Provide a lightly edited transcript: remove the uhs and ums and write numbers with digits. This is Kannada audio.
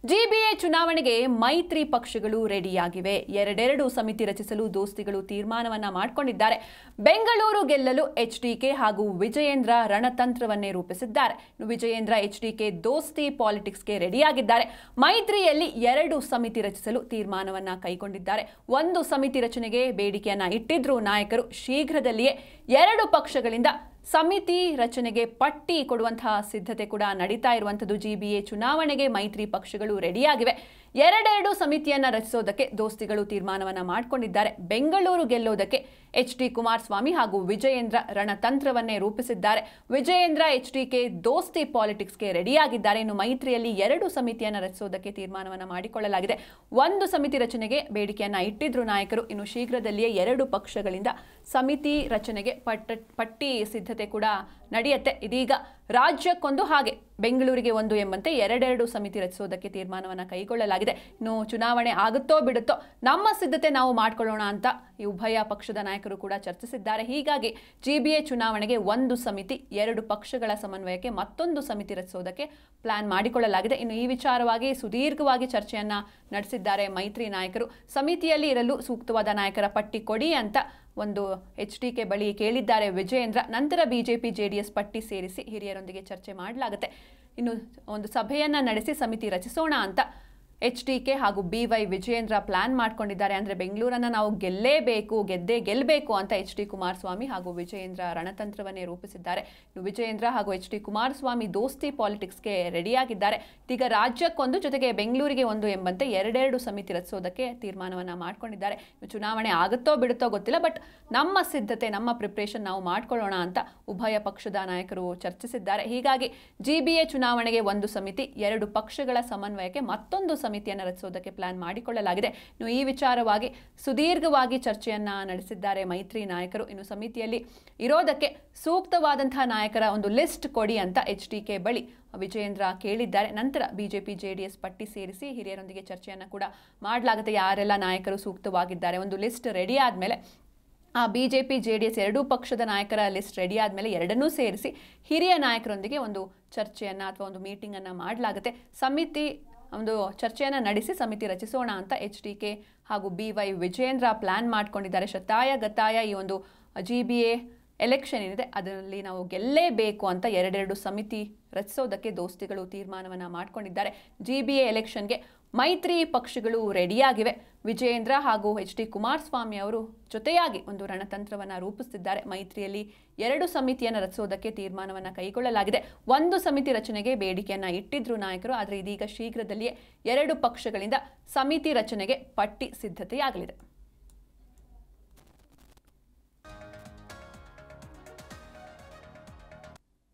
ಜಿಬಿಎ ಚುನಾವಣೆಗೆ ಮೈತ್ರಿ ಪಕ್ಷಗಳು ರೆಡಿಯಾಗಿವೆ. ಎರಡೆರಡು ಸಮಿತಿ ರಚಿಸಲು ದೋಸ್ತಿಗಳು ತೀರ್ಮಾನವನ್ನ ಮಾಡಿಕೊಂಡಿದ್ದಾರೆ. ಬೆಂಗಳೂರು ಗೆಲ್ಲಲು ಎಚ್ಡಿಕೆ ಹಾಗೂ ವಿಜಯೇಂದ್ರ ರಣತಂತ್ರವನ್ನೇ ರೂಪಿಸಿದ್ದಾರೆ. ವಿಜಯೇಂದ್ರ ಎಚ್ಡಿಕೆ ದೋಸ್ತಿ ಪಾಲಿಟಿಕ್ಸ್ಗೆ ರೆಡಿಯಾಗಿದ್ದಾರೆ. ಮೈತ್ರಿಯಲ್ಲಿ ಎರಡು ಸಮಿತಿ ರಚಿಸಲು ತೀರ್ಮಾನವನ್ನ ಕೈಗೊಂಡಿದ್ದಾರೆ. ಒಂದು ಸಮಿತಿ ರಚನೆಗೆ ಬೇಡಿಕೆಯನ್ನ ಇಟ್ಟಿದ್ರು ನಾಯಕರು. ಶೀಘ್ರದಲ್ಲಿಯೇ ಎರಡು ಪಕ್ಷಗಳಿಂದ ಸಮಿತಿ ರಚನೆಗೆ ಪಟ್ಟಿ ಕೊಡುವಂತಹ ಸಿದ್ಧತೆ ಕೂಡ ನಡೀತಾ ಇರುವಂತದ್ದು. ಜಿಬಿಎ ಚುನಾವಣೆಗೆ ಮೈತ್ರಿ ಪಕ್ಷಗಳು ರೆಡಿಯಾಗಿವೆ. ಎರಡೆರಡು ಸಮಿತಿಯನ್ನ ರಚಿಸೋದಕ್ಕೆ ದೋಸ್ತಿಗಳು ತೀರ್ಮಾನವನ್ನ ಮಾಡಿಕೊಂಡಿದ್ದಾರೆ. ಬೆಂಗಳೂರು ಗೆಲ್ಲೋದಕ್ಕೆ ಎಚ್ಡಿ ಕುಮಾರಸ್ವಾಮಿ ಹಾಗೂ ವಿಜಯೇಂದ್ರ ರಣತಂತ್ರವನ್ನೇ ರೂಪಿಸಿದ್ದಾರೆ. ವಿಜಯೇಂದ್ರ ಎಚ್ಡಿಕೆ ದೋಸ್ತಿ ಪಾಲಿಟಿಕ್ಸ್ಗೆ ರೆಡಿಯಾಗಿದ್ದಾರೆ. ಇನ್ನು ಮೈತ್ರಿಯಲ್ಲಿ ಎರಡು ಸಮಿತಿಯನ್ನ ರಚಿಸೋದಕ್ಕೆ ತೀರ್ಮಾನವನ್ನ ಮಾಡಿಕೊಳ್ಳಲಾಗಿದೆ. ಒಂದು ಸಮಿತಿ ರಚನೆಗೆ ಬೇಡಿಕೆಯನ್ನ ಇಟ್ಟಿದ್ರು ನಾಯಕರು. ಇನ್ನು ಶೀಘ್ರದಲ್ಲಿಯೇ ಎರಡು ಪಕ್ಷಗಳಿಂದ ಸಮಿತಿ ರಚನೆಗೆ ಪಟ್ಟಿ ಸಿದ್ಧತೆ ಕೂಡ ನಡೆಯುತ್ತೆ. ಇದೀಗ ರಾಜ್ಯಕ್ಕೊಂದು ಹಾಗೆ ಬೆಂಗಳೂರಿಗೆ ಒಂದು ಎಂಬಂತೆ ಎರಡೆರಡು ಸಮಿತಿ ರಚಿಸೋದಕ್ಕೆ ತೀರ್ಮಾನವನ್ನ ಕೈಗೊಳ್ಳಲಾಗಿದೆ. ಇನ್ನು ಚುನಾವಣೆ ಆಗುತ್ತೋ ಬಿಡುತ್ತೋ ನಮ್ಮ ಸಿದ್ಧತೆ ನಾವು ಮಾಡ್ಕೊಳ್ಳೋಣ ಅಂತ ಈ ಉಭಯ ಪಕ್ಷದ ನಾಯಕರು ಕೂಡ ಚರ್ಚಿಸಿದ್ದಾರೆ. ಹೀಗಾಗಿ ಜಿಬಿಎ ಚುನಾವಣೆಗೆ ಒಂದು ಸಮಿತಿ, ಎರಡು ಪಕ್ಷಗಳ ಸಮನ್ವಯಕ್ಕೆ ಮತ್ತೊಂದು ಸಮಿತಿ ರಚಿಸೋದಕ್ಕೆ ಪ್ಲಾನ್ ಮಾಡಿಕೊಳ್ಳಲಾಗಿದೆ. ಇನ್ನು ಈ ವಿಚಾರವಾಗಿ ಸುದೀರ್ಘವಾಗಿ ಚರ್ಚೆಯನ್ನ ನಡೆಸಿದ್ದಾರೆ ಮೈತ್ರಿ ನಾಯಕರು. ಸಮಿತಿಯಲ್ಲಿ ಇರಲು ಸೂಕ್ತವಾದ ನಾಯಕರ ಪಟ್ಟಿ ಕೊಡಿ ಅಂತ ಒಂದು ಎಚ್ಡಿಕೆ ಬಳಿ ಕೇಳಿದ್ದಾರೆ ವಿಜಯೇಂದ್ರ. ನಂತರ ಬಿಜೆಪಿ ಜೆಡಿಎಸ್ ಪಟ್ಟಿ ಸೇರಿಸಿ ಹಿರಿಯರೊಂದಿಗೆ ಚರ್ಚೆ ಮಾಡಲಾಗುತ್ತೆ. ಇನ್ನು ಒಂದು ಸಭೆಯನ್ನ ನಡೆಸಿ ಸಮಿತಿ ರಚಿಸೋಣ ಅಂತ ಎಚ್ಡಿಕೆ ಹಾಗೂ ಬಿವೈ ವಿಜಯೇಂದ್ರ ಪ್ಲಾನ್ ಮಾಡ್ಕೊಂಡಿದ್ದಾರೆ. ಅಂದರೆ ಬೆಂಗಳೂರನ್ನ ನಾವು ಗೆಲ್ಲಬೇಕು ಅಂತ ಎಚ್ಡಿ ಕುಮಾರಸ್ವಾಮಿ ಹಾಗೂ ವಿಜಯೇಂದ್ರ ರಣತಂತ್ರವನ್ನೇ ರೂಪಿಸಿದ್ದಾರೆ. ಇನ್ನು ವಿಜಯೇಂದ್ರ ಹಾಗೂ ಎಚ್ಡಿ ಕುಮಾರಸ್ವಾಮಿ ದೋಸ್ತಿ ಪಾಲಿಟಿಕ್ಸ್ಗೆ ರೆಡಿಯಾಗಿದ್ದಾರೆ. ಈಗ ರಾಜ್ಯಕ್ಕೊಂದು ಜೊತೆಗೆ ಬೆಂಗಳೂರಿಗೆ ಒಂದು ಎಂಬಂತೆ ಎರಡೆರಡು ಸಮಿತಿ ರಚಿಸೋದಕ್ಕೆ ತೀರ್ಮಾನವನ್ನ ಮಾಡ್ಕೊಂಡಿದ್ದಾರೆ. ಚುನಾವಣೆ ಆಗುತ್ತೋ ಬಿಡುತ್ತೋ ಗೊತ್ತಿಲ್ಲ, ಬಟ್ ನಮ್ಮ ಸಿದ್ಧತೆ, ನಮ್ಮ ಪ್ರಿಪ್ರೇಷನ್ ನಾವು ಮಾಡ್ಕೊಳ್ಳೋಣ ಅಂತ ಉಭಯ ಪಕ್ಷದ ನಾಯಕರು ಚರ್ಚಿಸಿದ್ದಾರೆ. ಹೀಗಾಗಿ ಜಿಬಿಎ ಚುನಾವಣೆಗೆ ಒಂದು ಸಮಿತಿ, ಎರಡು ಪಕ್ಷಗಳ ಸಮನ್ವಯಕ್ಕೆ ಮತ್ತೊಂದು ಸಮಿತಿಯನ್ನು ರಚಿಸೋದಕ್ಕೆ ಪ್ಲಾನ್ ಮಾಡಿಕೊಳ್ಳಲಾಗಿದೆ. ಇನ್ನು ಈ ವಿಚಾರವಾಗಿ ಸುದೀರ್ಘವಾಗಿ ಚರ್ಚೆಯನ್ನ ನಡೆಸಿದ್ದಾರೆ ಮೈತ್ರಿ ನಾಯಕರು. ಇನ್ನು ಸಮಿತಿಯಲ್ಲಿ ಇರೋದಕ್ಕೆ ಸೂಕ್ತವಾದಂತಹ ನಾಯಕರ ಒಂದು ಲಿಸ್ಟ್ ಕೊಡಿ ಅಂತ ಎಚ್ಡಿಕೆ ಬಳಿ ವಿಜಯೇಂದ್ರ ಕೇಳಿದ್ದಾರೆ. ನಂತರ ಬಿಜೆಪಿ ಜೆಡಿಎಸ್ ಪಟ್ಟಿ ಸೇರಿಸಿ ಹಿರಿಯರೊಂದಿಗೆ ಚರ್ಚೆಯನ್ನ ಕೂಡ ಮಾಡಲಾಗುತ್ತೆ. ಯಾರೆಲ್ಲ ನಾಯಕರು ಸೂಕ್ತವಾಗಿದ್ದಾರೆ, ಒಂದು ಲಿಸ್ಟ್ ರೆಡಿ ಆದ್ಮೇಲೆ ಆ ಬಿಜೆಪಿ ಜೆಡಿಎಸ್ ಎರಡೂ ಪಕ್ಷದ ನಾಯಕರ ಲಿಸ್ಟ್ ರೆಡಿ ಆದಮೇಲೆ ಎರಡನ್ನೂ ಸೇರಿಸಿ ಹಿರಿಯ ನಾಯಕರೊಂದಿಗೆ ಒಂದು ಚರ್ಚೆಯನ್ನ ಅಥವಾ ಒಂದು ಮೀಟಿಂಗ್ ಅನ್ನ ಮಾಡಲಾಗುತ್ತೆ. ಸಮಿತಿ ಒಂದು ಚರ್ಚೆಯನ್ನು ನಡೆಸಿ ಸಮಿತಿ ರಚಿಸೋಣ ಅಂತ ಎಚ್ಡಿಕೆ ಹಾಗೂ ಬಿವೈ ವಿಜಯೇಂದ್ರ ಪ್ಲಾನ್ ಮಾಡ್ಕೊಂಡಿದ್ದಾರೆ. ಶತಾಯ ಗತಾಯ ಈ ಒಂದು ಜಿಬಿಎ ಎಲೆಕ್ಷನ್ ಏನಿದೆ ಅದರಲ್ಲಿ ನಾವು ಗೆಲ್ಲೇಬೇಕು ಅಂತ ಎರಡೆರಡು ಸಮಿತಿ ರಚಿಸೋದಕ್ಕೆ ದೋಸ್ತಿಗಳು ತೀರ್ಮಾನವನ್ನು ಮಾಡಿಕೊಂಡಿದ್ದಾರೆ. ಜಿಬಿಎ ಎಲೆಕ್ಷನ್ಗೆ ಮೈತ್ರಿ ಪಕ್ಷಗಳು ರೆಡಿಯಾಗಿವೆ. ವಿಜಯೇಂದ್ರ ಹಾಗೂ ಎಚ್ಡಿ ಕುಮಾರಸ್ವಾಮಿ ಅವರು ಜೊತೆಯಾಗಿ ಒಂದು ರಣತಂತ್ರವನ್ನು ರೂಪಿಸುತ್ತಿದ್ದಾರೆ. ಮೈತ್ರಿಯಲ್ಲಿ ಎರಡು ಸಮಿತಿಯನ್ನು ರಚಿಸೋದಕ್ಕೆ ತೀರ್ಮಾನವನ್ನು ಕೈಗೊಳ್ಳಲಾಗಿದೆ. ಒಂದು ಸಮಿತಿ ರಚನೆಗೆ ಬೇಡಿಕೆಯನ್ನ ಇಟ್ಟಿದ್ರು ನಾಯಕರು. ಆದರೆ ಇದೀಗ ಶೀಘ್ರದಲ್ಲಿಯೇ ಎರಡು ಪಕ್ಷಗಳಿಂದ ಸಮಿತಿ ರಚನೆಗೆ ಪಟ್ಟಿ ಸಿದ್ಧತೆಯಾಗಲಿದೆ.